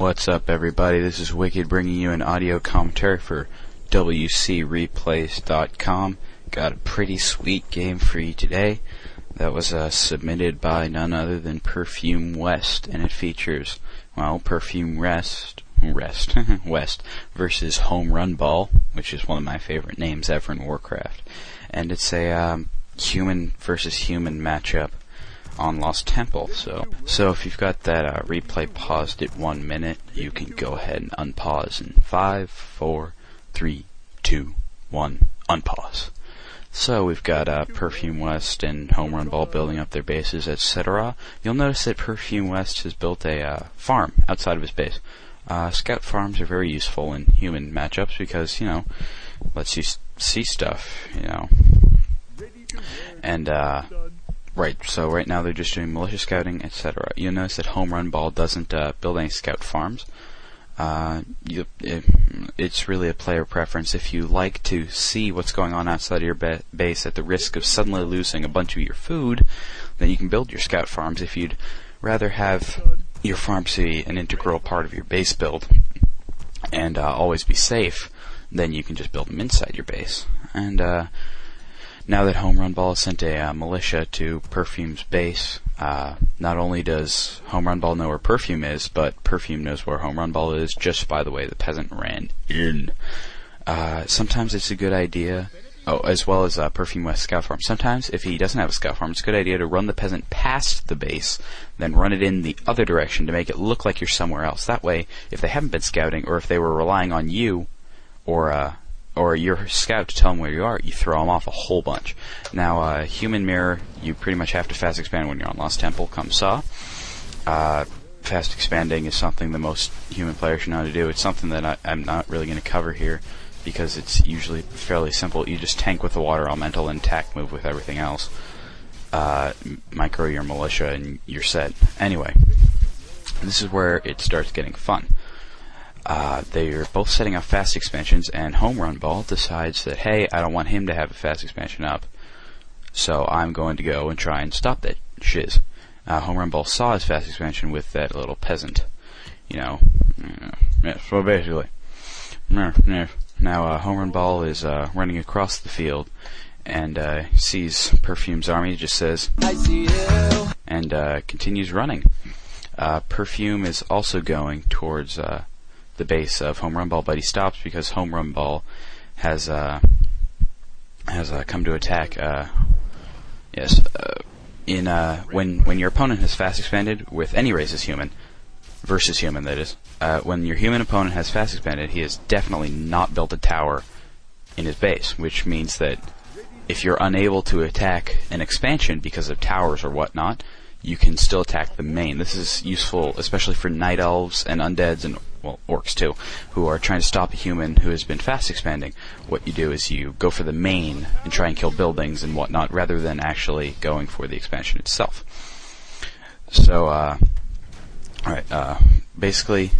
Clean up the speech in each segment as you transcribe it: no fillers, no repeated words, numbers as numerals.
What's up, everybody? This is Wicked bringing you an audio commentary for WCReplays.com. Got a pretty sweet game for you today that was submitted by none other than Perfume West, and it features, well, Perfume West versus Home Run Ball, which is one of my favorite names ever in Warcraft. And it's a human versus human matchup on Lost Temple. So if you've got that replay paused at 1 minute, you can go ahead and unpause in 5, 4, 3, 2, 1, unpause. So we've got Perfume West and Home Run Ball building up their bases, etc. You'll notice that Perfume West has built a farm outside of his base. Scout farms are very useful in human matchups because, you know, lets you see stuff, you know. And right, so right now they're just doing militia scouting, etc. You'll notice that Home Run Ball doesn't build any scout farms. It's really a player preference. If you like to see what's going on outside of your base at the risk of suddenly losing a bunch of your food, then you can build your scout farms. If you'd rather have your farms be an integral part of your base build and always be safe, then you can just build them inside your base. And now that Home Run Ball has sent a militia to Perfume's base, not only does Home Run Ball know where Perfume is, but Perfume knows where Home Run Ball is just by the way the peasant ran in. Sometimes it's a good idea, as well as Perfume West Scout Farm. Sometimes, if he doesn't have a Scout Farm, it's a good idea to run the peasant past the base, then run it in the other direction to make it look like you're somewhere else. That way, if they haven't been scouting, or if they were relying on you, or your scout to tell them where you are, you throw them off a whole bunch. Now, Human Mirror, you pretty much have to fast expand when you're on Lost Temple, come saw. Fast expanding is something the most human players should know how to do. It's something that I'm not really going to cover here, because it's usually fairly simple. You just tank with the water elemental and attack move with everything else. Micro your militia and you're set. Anyway, this is where it starts getting fun. They're both setting up fast expansions, and Home Run Ball decides that, hey, I don't want him to have a fast expansion up, so I'm going to go and try and stop that shiz. Home Run Ball saw his fast expansion with that little peasant, you know. Yeah, so basically, now Home Run Ball is running across the field, and sees Perfume's army, just says, I see you, and continues running. Perfume is also going towards the base of Home Run Ball, but he stops because Home Run Ball has come to attack. When your opponent has fast expanded with any race as human, versus human that is, when your human opponent has fast expanded, he has definitely not built a tower in his base, which means that if you're unable to attack an expansion because of towers or whatnot, you can still attack the main. This is useful especially for night elves and undeads and, well, orcs too, who are trying to stop a human who has been fast expanding. What you do is you go for the main and try and kill buildings and whatnot, rather than actually going for the expansion itself. So, alright, basically,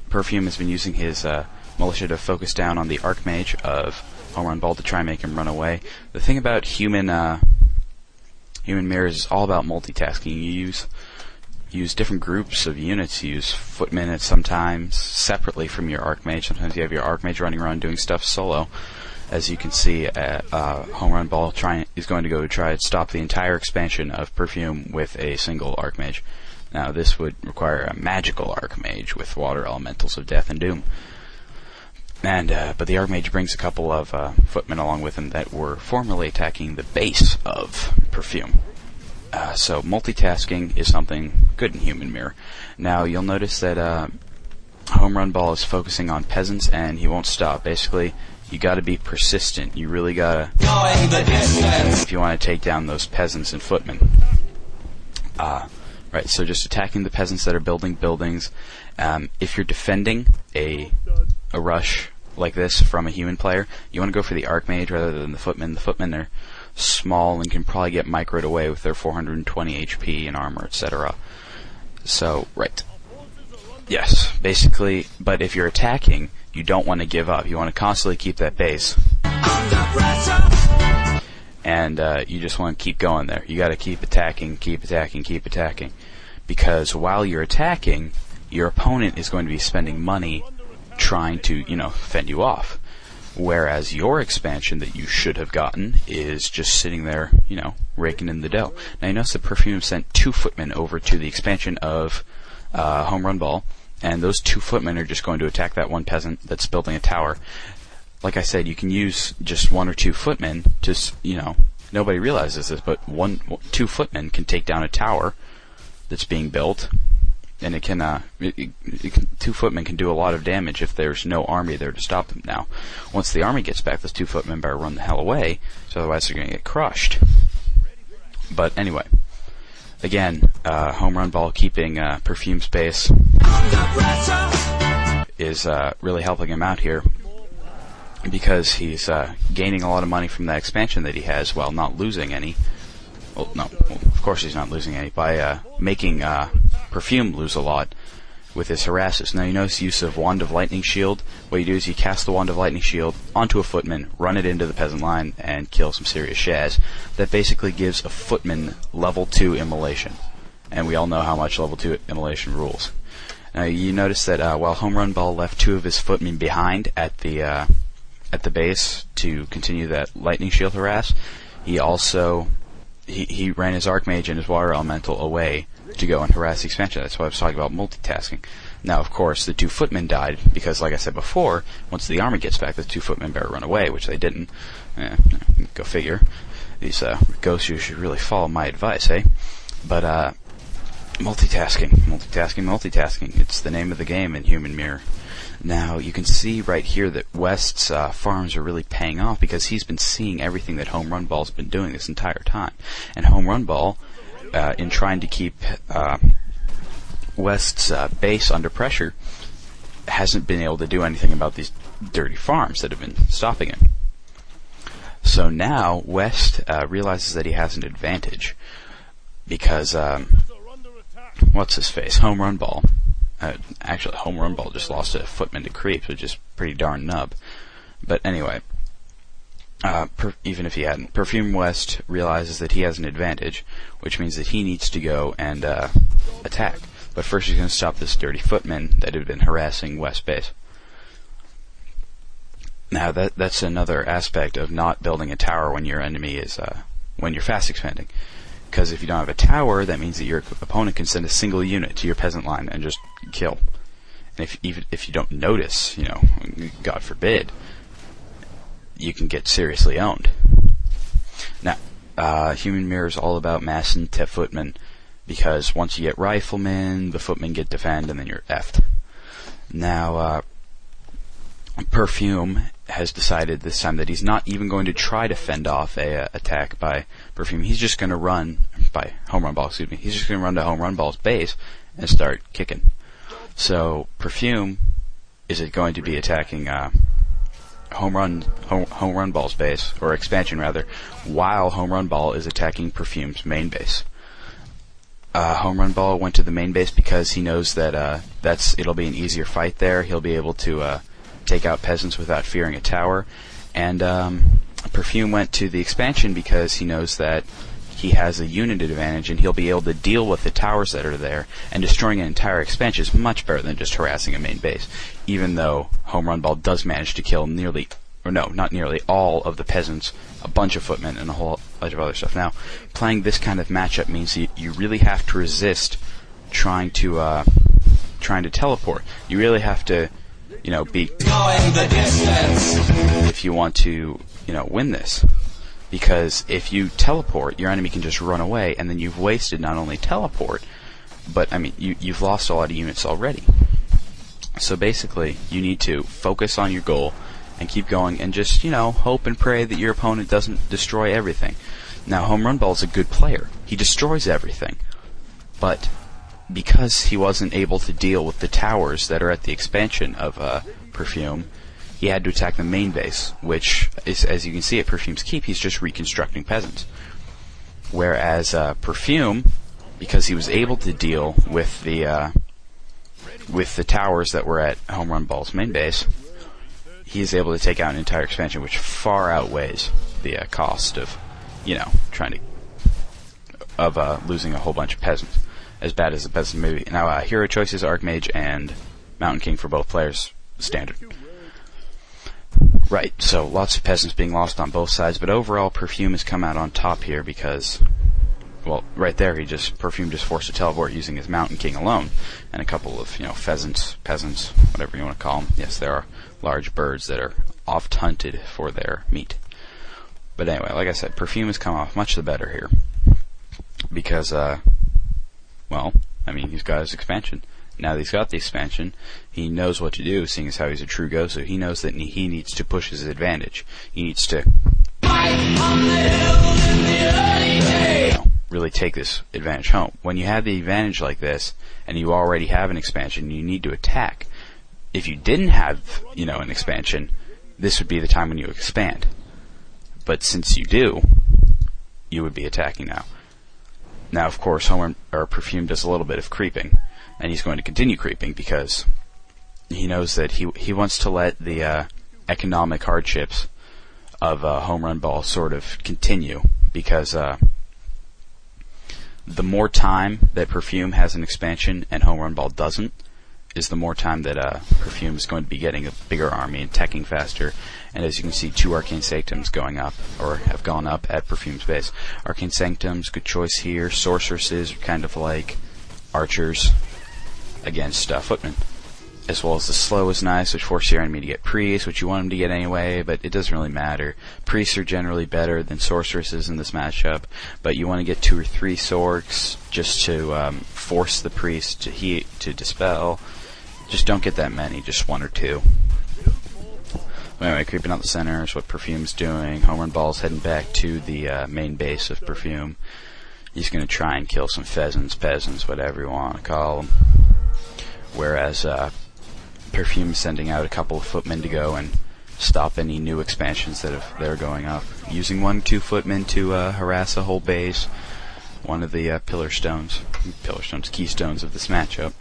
Perfume has been using his militia to focus down on the Archmage of Home Run Ball to try and make him run away. The thing about Human Mirrors is all about multitasking. You use different groups of units. You use footmen at sometimes separately from your Archmage. Sometimes you have your Archmage running around doing stuff solo. As you can see, Home Run Ball is going to go to try and stop the entire expansion of Perfume with a single Archmage. Now this would require a magical Archmage with water elementals of death and doom. And but the Archmage brings a couple of footmen along with him that were formerly attacking the base of Perfume. So multitasking is something good in Human Mirror. Now you'll notice that Home Run Ball is focusing on peasants, and he won't stop. Basically, you gotta be persistent. You really gotta, if you want to take down those peasants and footmen. Right, so just attacking the peasants that are building buildings. If you're defending a rush like this from a human player, you want to go for the Archmage rather than the footmen. The footmen are small and can probably get microed away with their 420 HP and armor, etc. So, right. Yes, basically, but if you're attacking, you don't want to give up. You want to constantly keep that base. And you just want to keep going there. You got to keep attacking, keep attacking, keep attacking. Because while you're attacking, your opponent is going to be spending money trying to, fend you off. Whereas your expansion that you should have gotten is just sitting there, raking in the dough. Now you notice that Perfume sent 2 footmen over to the expansion of Home Run Ball, and those 2 footmen are just going to attack that one peasant that's building a tower. Like I said, you can use just 1 or 2 footmen to, nobody realizes this, but 2 footmen can take down a tower that's being built, and it can, 2 footmen can do a lot of damage if there's no army there to stop them. Now, once the army gets back, those 2 footmen better run the hell away, so otherwise they're going to get crushed. But anyway, again, Home Run Ball keeping Perfume space is really helping him out here, because he's gaining a lot of money from that expansion that he has while not losing any. Well, no, of course he's not losing any, by making Perfume lose a lot with his harasses. Now you notice use of Wand of Lightning Shield. What you do is you cast the Wand of Lightning Shield onto a footman, run it into the peasant line, and kill some serious shaz. That basically gives a footman level 2 immolation. And we all know how much level 2 immolation rules. Now you notice that while Home Run Ball left 2 of his footmen behind at the base to continue that Lightning Shield harass, he also he ran his Archmage and his Water Elemental away to go and harass the expansion. That's why I was talking about multitasking. Now, of course, the 2 footmen died because, like I said before, once the army gets back, the 2 footmen better run away, which they didn't. Go figure. These ghosts, you should really follow my advice, eh? But multitasking. It's the name of the game in Human Mirror. Now, you can see right here that West's farms are really paying off because he's been seeing everything that Home Run Ball's been doing this entire time. And Home Run Ball, in trying to keep West's base under pressure, hasn't been able to do anything about these dirty farms that have been stopping him. So now, West realizes that he has an advantage because, what's his face? Home Run Ball. Actually, Home Run Ball just lost a footman to creep, which is pretty darn nub. But anyway, even if he hadn't, Perfume West realizes that he has an advantage, which means that he needs to go and attack. But first he's going to stop this dirty footman that had been harassing West base. Now that's another aspect of not building a tower when your enemy is when you're fast expanding. Because if you don't have a tower, that means that your opponent can send a single unit to your peasant line and just kill. And even if you don't notice, God forbid, you can get seriously owned. Now, Human Mirror is all about massing to footmen, because once you get riflemen, the footmen get defend, and then you're effed. Now, Perfume has decided this time that he's not even going to try to fend off a attack by Perfume. He's just going to run by Home Run Ball. Excuse me. He's just going to run to Home Run Ball's base and start kicking. So Perfume is going to be attacking Home Run Ball's base, or expansion rather, while Home Run Ball is attacking Perfume's main base. Home Run Ball went to the main base because he knows that it'll be an easier fight there. He'll be able to take out peasants without fearing a tower. And Perfume went to the expansion because he knows that he has a unit advantage and he'll be able to deal with the towers that are there, and destroying an entire expansion is much better than just harassing a main base, even though Home Run Ball does manage to kill not nearly all of the peasants, a bunch of footmen, and a whole bunch of other stuff. Now, playing this kind of matchup means you really have to resist trying to teleport. You really have to be going the distance if you want to, win this. Because if you teleport, your enemy can just run away, and then you've wasted not only teleport, but, you've lost a lot of units already. So basically, you need to focus on your goal and keep going and just, hope and pray that your opponent doesn't destroy everything. Now, Home Run Ball's a good player. He destroys everything. But because he wasn't able to deal with the towers that are at the expansion of Perfume, he had to attack the main base, which is, as you can see at Perfume's Keep, he's just reconstructing peasants. Whereas Perfume, because he was able to deal with the towers that were at Home Run Ball's main base, he is able to take out an entire expansion, which far outweighs the cost of, losing a whole bunch of peasants. as bad as the peasant movie. Now, hero choices, Archmage and Mountain King for both players, standard. Right, so lots of peasants being lost on both sides, but overall Perfume has come out on top here because, well, right there Perfume just forced a teleport using his Mountain King alone, and a couple of, pheasants, peasants, whatever you want to call them. Yes, there are large birds that are oft hunted for their meat. But anyway, like I said, Perfume has come off much the better here because, he's got his expansion. Now that he's got the expansion, he knows what to do, seeing as how he's a true Gosu. He knows that he needs to push his advantage. He needs to really take this advantage home. When you have the advantage like this, and you already have an expansion, you need to attack. If you didn't have, an expansion, this would be the time when you expand. But since you do, you would be attacking now. Now, of course, Perfume does a little bit of creeping. And he's going to continue creeping because he knows that he wants to let the economic hardships of Home Run Ball sort of continue, because the more time that Perfume has an expansion and Home Run Ball doesn't, is the more time that Perfume is going to be getting a bigger army and teching faster. And as you can see, 2 Arcane Sanctums going up, or have gone up at Perfume's base. Arcane Sanctums, good choice here. Sorceresses are kind of like archers against footmen, as well as the slow is nice, which forces your enemy to get priests, which you want them to get anyway, but it doesn't really matter. Priests are generally better than sorceresses in this matchup, but you want to get 2 or 3 sorks just to force the priest to dispel. Just don't get that many, just 1 or 2. Anyway, creeping out the center is what Perfume's doing. Home Run Ball's heading back to the main base of Perfume. He's going to try and kill some pheasants, peasants, whatever you want to call them. Whereas Perfume's sending out a couple of footmen to go and stop any new expansions that are going up. Using 1, 2 footmen to harass a whole base. One of the keystones of this matchup.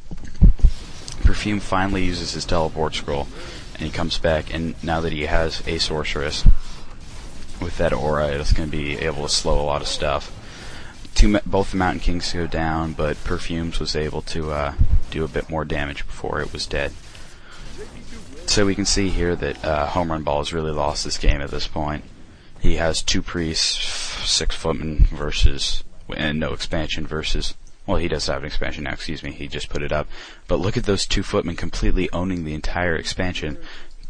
Perfume finally uses his teleport scroll, and he comes back, and now that he has a sorceress, with that aura, it's going to be able to slow a lot of stuff. Both the Mountain Kings go down, but Perfume's was able to do a bit more damage before it was dead. So we can see here that Home Run Ball has really lost this game at this point. He has 2 priests, 6 footmen and no expansion versus... Well, he does have an expansion now, he just put it up. But look at those 2 footmen completely owning the entire expansion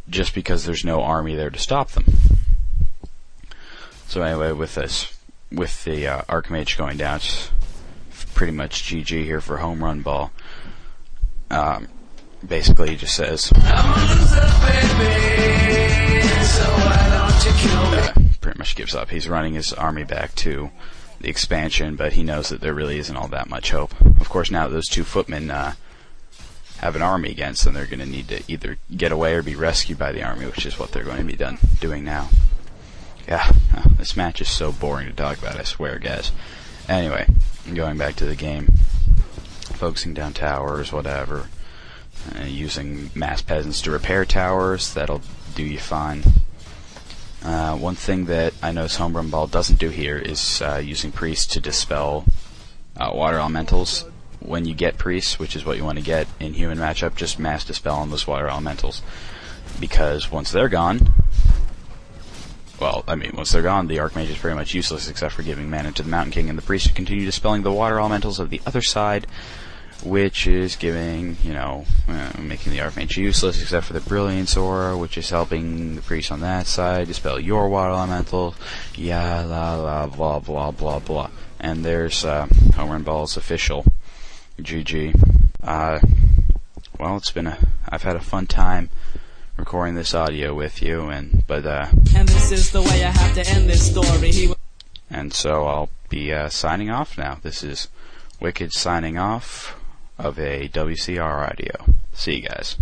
just because there's no army there to stop them. So anyway, with the Archmage going down, it's pretty much GG here for Home Run Ball. Basically, he just says, pretty much gives up. He's running his army back to the expansion, but he knows that there really isn't all that much hope. Of course, now those 2 footmen have an army against them, they're going to need to either get away or be rescued by the army, which is what they're going to be doing now. Yeah, this match is so boring to talk about, I swear, guys. Anyway, going back to the game, focusing down towers, whatever, using mass peasants to repair towers, that'll do you fine. One thing that I notice Home Run Ball doesn't do here is using priests to dispel water elementals. When you get priests, which is what you want to get in human matchup, just mass dispel on those water elementals, because once they're gone, once they're gone, the Archmage is pretty much useless except for giving mana to the Mountain King, and the priest will continue dispelling the water elementals of the other side, which is giving, making the Archmage useless except for the Brilliance Aura, which is helping the priest on that side dispel your water elemental. Yeah, la, blah, blah, blah, blah. And there's Home Run Ball's official GG. Well, I've had a fun time recording this audio with you, and this is the way I have to end this story. And so I'll be signing off now. This is Wicked signing off of a WCR audio. See you guys.